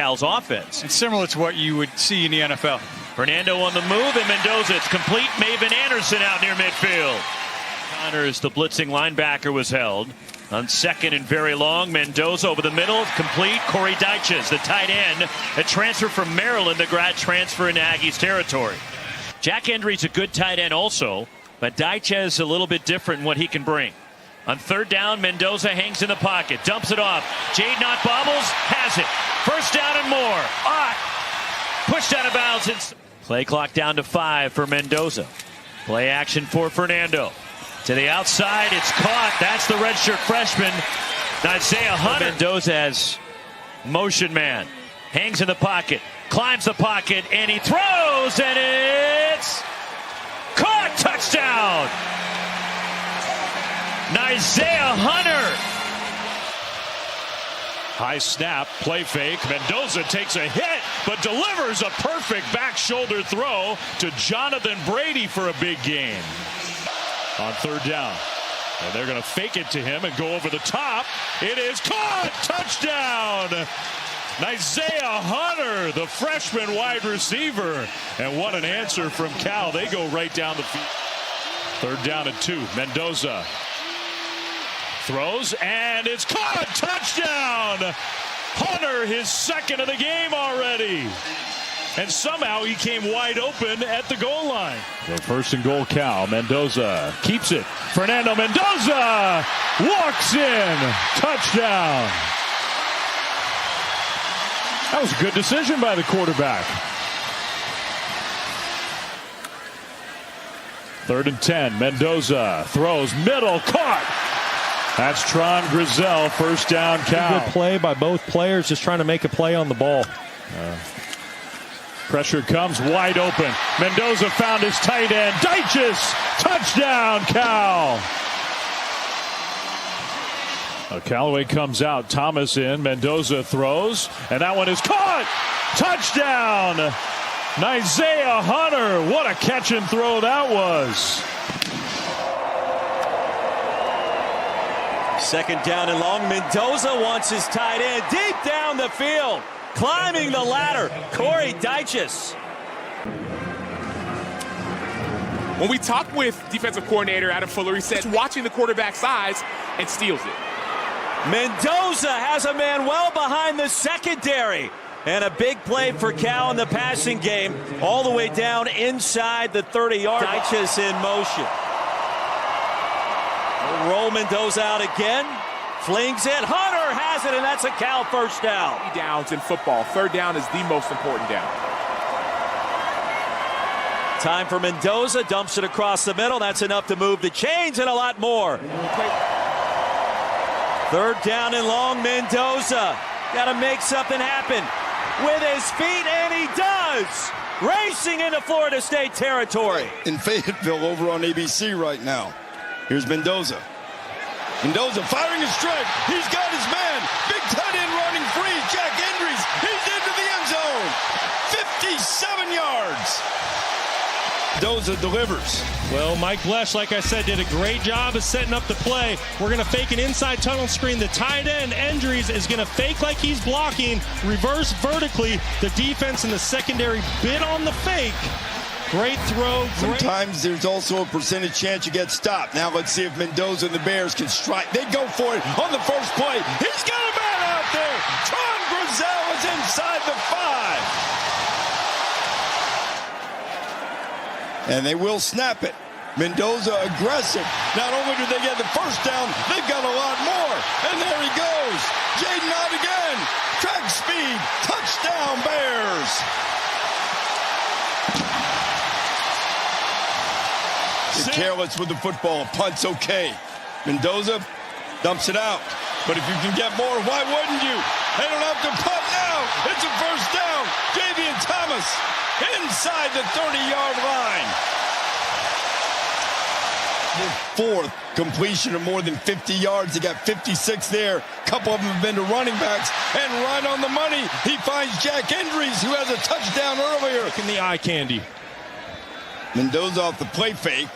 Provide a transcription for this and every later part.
Cal's offense. It's similar to what you would see in the NFL. Fernando on the move, and Mendoza. It's complete. Maven Anderson out near midfield. Connors, the blitzing linebacker, was held. On second and very long, Mendoza over the middle, complete. Corey Dyches, the tight end, a transfer from Maryland, the grad transfer in Aggies territory. Jack Endry's a good tight end also, but Dyches a little bit different in what he can bring. On third down, Mendoza hangs in the pocket, dumps it off. Jade Knott bobbles, has it. First down and more. Pushed out of bounds. Play clock down to 5 for Mendoza. Play action for Fernando. To the outside, it's caught. That's the redshirt freshman, Isaiah Hunter. Mendoza as motion man. Hangs in the pocket, climbs the pocket, and he throws, and it's caught. Touchdown! Isaiah Hunter. High snap, play fake. Mendoza takes a hit, but delivers a perfect back shoulder throw to Jonathan Brady for a big gain. On third down. And they're going to fake it to him and go over the top. It is caught! Touchdown! Isaiah Hunter, the freshman wide receiver. And what an answer from Cal. They go right down the field. Third down and 2. Mendoza throws, and it's caught! Touchdown! Hunter, his second of the game already. And somehow he came wide open at the goal line. The first and goal, Cal. Mendoza keeps it. Fernando Mendoza walks in. Touchdown. That was a good decision by the quarterback. Third and 10. Mendoza throws middle, caught. That's Tron Grizel. First down, Cal. Good play by both players, just trying to make a play on the ball. Pressure comes wide open. Mendoza found his tight end. Dyches, touchdown, Cal. Callaway comes out. Thomas in. Mendoza throws. And that one is caught. Touchdown. Isaiah Hunter. What a catch and throw that was. Second down and long. Mendoza wants his tight end deep down the field. Climbing the ladder, Corey Dyches. When we talked with defensive coordinator Adam Fuller, he said watching the quarterback's eyes and steals it. Mendoza has a man well behind the secondary. And a big play for Cal in the passing game, all the way down inside the 30-yard line. Dyches in motion. We'll roll Mendoza out again. Flings it. Hunter has it, and that's a Cal first down. Downs in football. Third down is the most important down. Time for Mendoza. Dumps it across the middle. That's enough to move the chains and a lot more. Third down and long. Mendoza got to make something happen with his feet, and he does. Racing into Florida State territory. In Fayetteville over on ABC right now. Here's Mendoza. Mendoza firing a strike. He's got his man. Big tight end running free. Jack Endries. He's into the end zone. 57 yards. Mendoza delivers. Well, Mike Blesh, like I said, did a great job of setting up the play. We're going to fake an inside tunnel screen. The tight end, Endries, is going to fake like he's blocking, reverse vertically. The defense and the secondary bid on the fake. Great throw. Sometimes there's also a percentage chance you get stopped. Now let's see if Mendoza and the Bears can strike. They go for it on the first play. He's got a man out there. Tron Grizel is inside the 5. And they will snap it. Mendoza aggressive. Not only do they get the first down, they've got a lot more. And there he goes. Jade Knott again. Track speed. Touchdown Bears. Careless with the football. Punt's okay. Mendoza dumps it out. But if you can get more, why wouldn't you? They don't have to punt now. It's a first down. Javian Thomas inside the 30-yard line. Their fourth completion of more than 50 yards. They got 56 there. A couple of them have been to running backs. And right on the money, he finds Jack Endries, who has a touchdown earlier. Look in the eye candy. Mendoza off the play fake.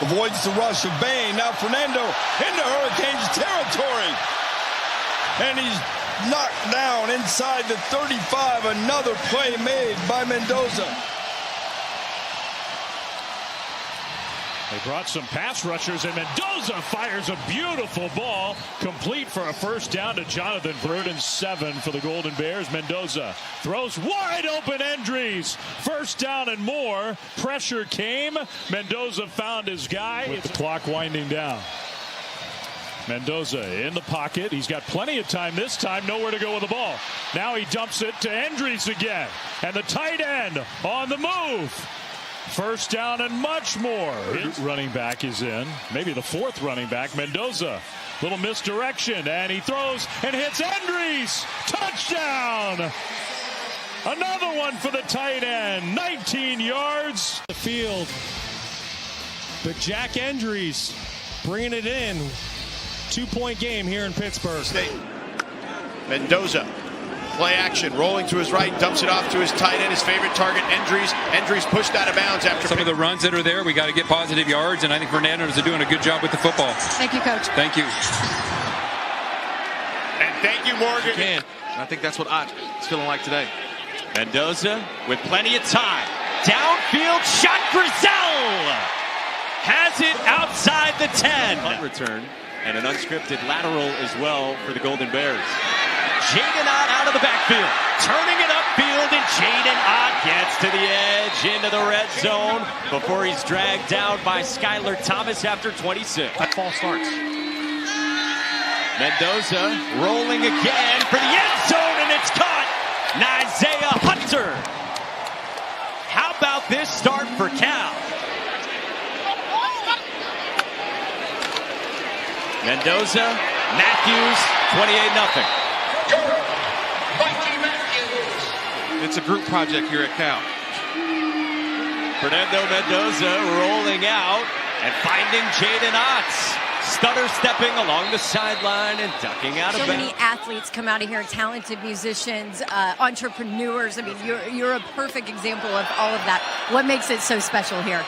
Avoids the rush of Bain. Now Fernando into Hurricanes territory. And he's knocked down inside the 35. Another play made by Mendoza. They brought some pass rushers, and Mendoza fires a beautiful ball, complete for a first down to Jonathan Bruden. 7 for the Golden Bears. Mendoza throws wide open Endries. First down and more. Pressure came. Mendoza found his guy with the clock winding down. Mendoza in the pocket. He's got plenty of time this time. Nowhere to go with the ball. Now he dumps it to Endries again. And the tight end on the move. First down and much more. His running back is in. Maybe the fourth running back. Mendoza. Little misdirection. And he throws and hits Endries. Touchdown. Another one for the tight end. 19 yards. The field. But Jack Endries bringing it in. 2-point game here in Pittsburgh. State. Mendoza. Play action, rolling to his right, dumps it off to his tight end, his favorite target, Endries. Endries pushed out of bounds after Some of the runs that are there, we got to get positive yards, and I think Fernando's doing a good job with the football. Thank you, Coach. Thank you. And thank you, Morgan. And I think that's what Ott is feeling like today. Mendoza with plenty of time. Downfield shot. Grizel has it outside the 10. Punt return and an unscripted lateral as well for the Golden Bears. Jaden Ott out of the backfield, turning it upfield, and Jaden Ott gets to the edge into the red zone before he's dragged down by Skylar Thomas after 26. False starts. Mendoza rolling again for the end zone, and it's caught. Isaiah Hunter. How about this start for Cal? Mendoza, Matthews, 28-0. It's a group project here at Cal. Fernando Mendoza rolling out and finding Jaden Ott. Stutter stepping along the sideline and ducking out of bounds. So many athletes come out of here, talented musicians, entrepreneurs. I mean, you're a perfect example of all of that. What makes it so special here?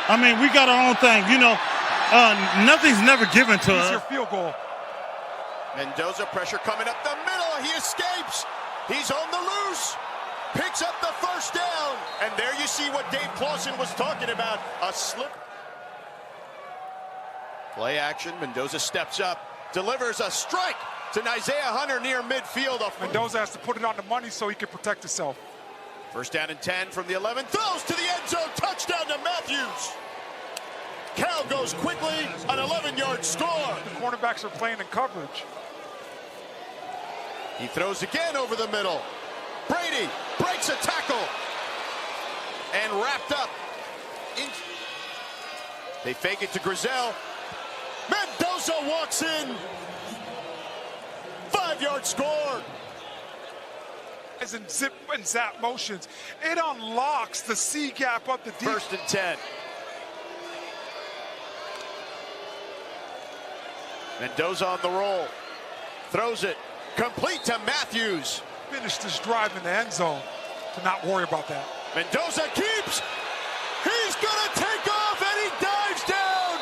I mean, we got our own thing. You know, nothing's never given to us. Your field goal. Mendoza, pressure coming up the middle. He escapes. He's on the loose. Picks up the first down. And there you see what Dave Clawson was talking about. A slip. Play action. Mendoza steps up. Delivers a strike to Isaiah Hunter near midfield. Mendoza has to put it on the money so he can protect himself. First down and 10 from the 11. Throws to the end zone. Touchdown to Matthews. Cal goes quickly. An 11-yard score. The cornerbacks are playing in coverage. He throws again over the middle. Brady breaks a tackle and wrapped up. They fake it to Grizel. Mendoza walks in. 5-yard score. As in zip and zap motions, it unlocks the C gap up the deep. First and 10. Mendoza on the roll. Throws it. Complete to Matthews. Finished his drive in the end zone to not worry about that. Mendoza keeps. He's going to take off, and he dives down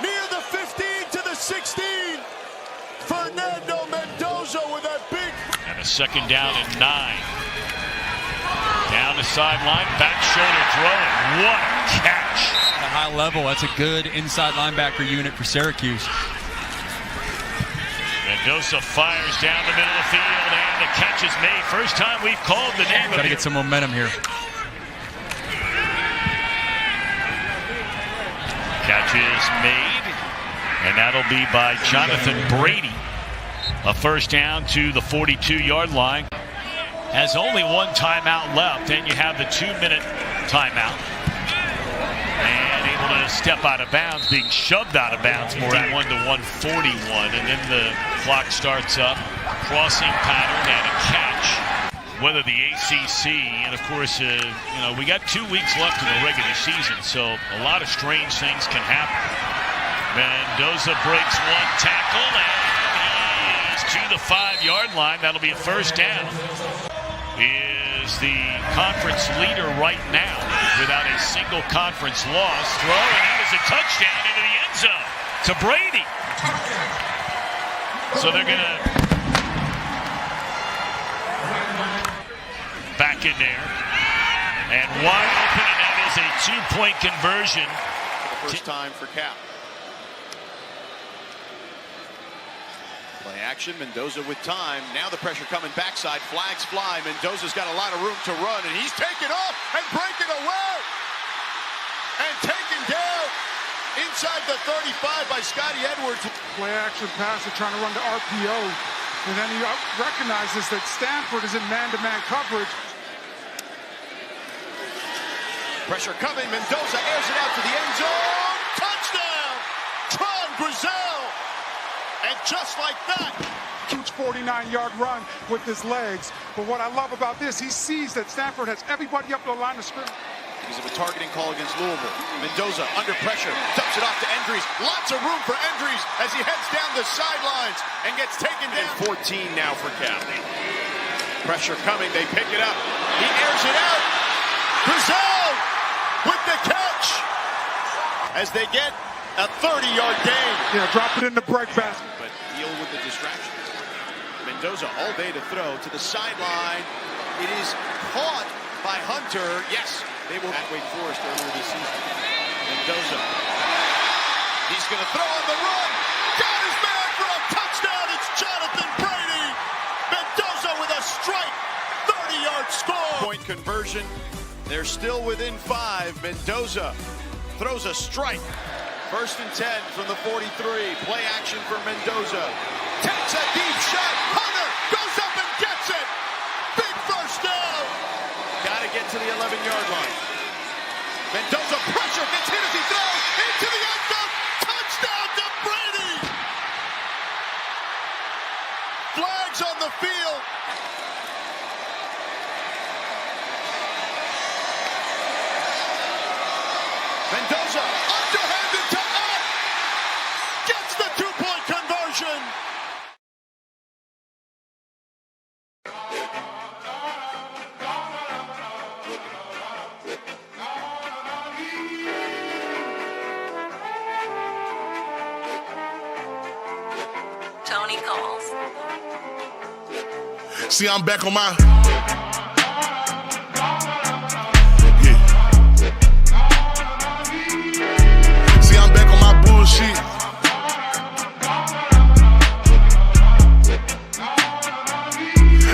near the 15 to the 16. Fernando Mendoza with a big. And a second down and 9. Down the sideline, back shoulder throw. What a catch. At a high level, that's a good inside linebacker unit for Syracuse. Mendoza fires down the middle of the field, and the catch is made. First time we've called the name of it. Got to get some momentum here. Catch is made, and that'll be by Jonathan Brady. A first down to the 42-yard line. Has only one timeout left, and you have the 2-minute timeout. And able to step out of bounds, being shoved out of bounds more at 1 to 141, and then the clock starts up. Crossing pattern and a catch. Whether the ACC, and of course, we got 2 weeks left in the regular season, so a lot of strange things can happen. Mendoza breaks one tackle, and he is to the 5-yard line. That'll be a first down. Is the conference leader right now without a single conference loss. Throw, and that is a touchdown into the end zone to Brady. So they're going to second there. And wide open, and that is a 2-point conversion. First time for Cal. Play action, Mendoza with time. Now the pressure coming backside, flags fly. Mendoza's got a lot of room to run, and he's taken off and breaking away. And taken down inside the 35 by Scotty Edwards. Play action pass, they're trying to run to RPO. And then he recognizes that Stanford is in man-to-man coverage. Pressure coming, Mendoza airs it out to the end zone. Touchdown! Tron Grizel! And just like that, Huge 49-yard run with his legs. But what I love about this, he sees that Stanford has everybody up to the line of scrimmage. because of a targeting call against Louisville. Mendoza under pressure, dumps it off to Endries. Lots of room for Endries as he heads down the sidelines and gets taken down. 14 now for Cal. Pressure coming, they pick it up. He airs it out. Grizel with the catch as they get a 30-yard gain. Yeah, drop it in the break basket. But deal with the distraction. Mendoza all day to throw to the sideline. It is caught by Hunter. Yes, they were at Wake Forest earlier this season. Mendoza. He's going to throw on the run. Got his man for a touchdown. It's Jonathan Brady. Mendoza with a strike. 30-yard score. Point conversion. They're still within 5. Mendoza throws a strike. 1st and 10 from the 43. Play action for Mendoza. Takes a deep shot. Hunter goes up and gets it. Big first down. Got to get to the 11-yard line. Mendoza pressure, gets hit as he throws into the end zone. Touchdown to Brady. Flags on the field. Mendoza underhanded to up. Gets the 2-point conversion. Tony calls. See, I'm back on my... See, I'm back on my bullshit.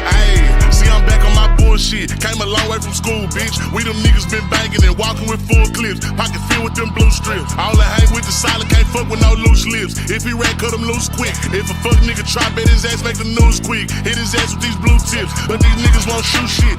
Ayy, see, I'm back on my bullshit. Came a long way from school, bitch. We them niggas been banging and walking with full clips. Pocket filled with them blue strips. All I hang with the solid, can't fuck with no loose lips. If he rat, cut him loose quick. If a fuck nigga try, bet his ass make the news quick. Hit his ass with these blue tips. But these niggas won't shoot shit.